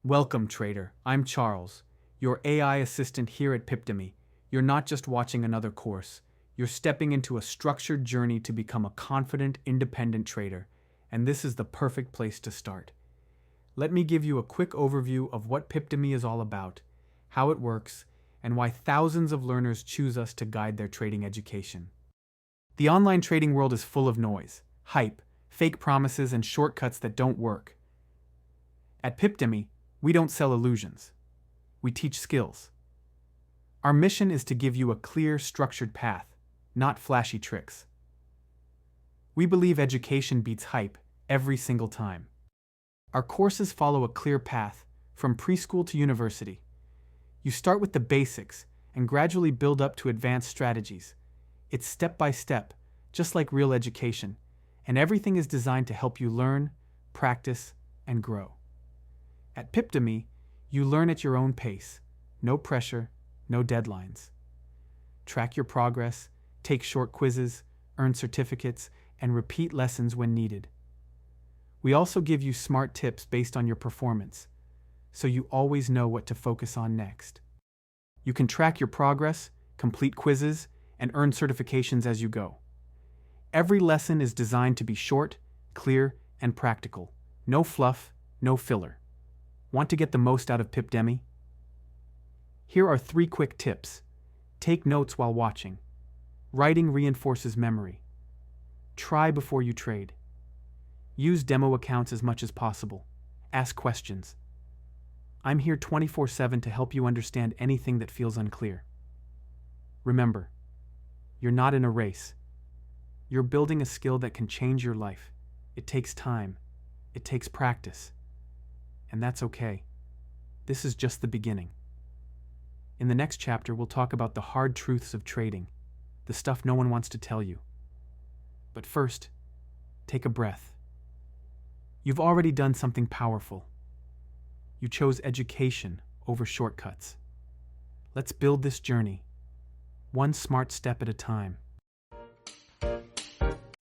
Welcome, trader. I'm Charles, your AI assistant here at Pipdemy. You're not just watching another course. You're stepping into a structured journey to become a confident, independent trader, and this is the perfect place to start. Let me give you a quick overview of what Pipdemy is all about, how it works, and why thousands of learners choose us to guide their trading education. The online trading world is full of noise, hype, fake promises, and shortcuts that don't work. At Pipdemy, we don't sell illusions. We teach skills. Our mission is to give you a clear, structured path, not flashy tricks. We believe education beats hype every single time. Our courses follow a clear path from preschool to university. You start with the basics and gradually build up to advanced strategies. It's step by step, just like real education, and everything is designed to help you learn, practice, and grow. At Pipdemy, you learn at your own pace. No pressure, no deadlines. Track your progress, take short quizzes, earn certificates, and repeat lessons when needed. We also give you smart tips based on your performance, so you always know what to focus on next. You can track your progress, complete quizzes, and earn certifications as you go. Every lesson is designed to be short, clear, and practical. No fluff, no filler. Want to get the most out of Pipdemy? Here are 3 quick tips. Take notes while watching. Writing reinforces memory. Try before you trade. Use demo accounts as much as possible. Ask questions. I'm here 24/7 to help you understand anything that feels unclear. Remember, you're not in a race. You're building a skill that can change your life. It takes time. It takes practice. And that's okay. This is just the beginning. In the next chapter, we'll talk about the hard truths of trading, the stuff no one wants to tell you. But first, take a breath. You've already done something powerful. You chose education over shortcuts. Let's build this journey, one smart step at a time.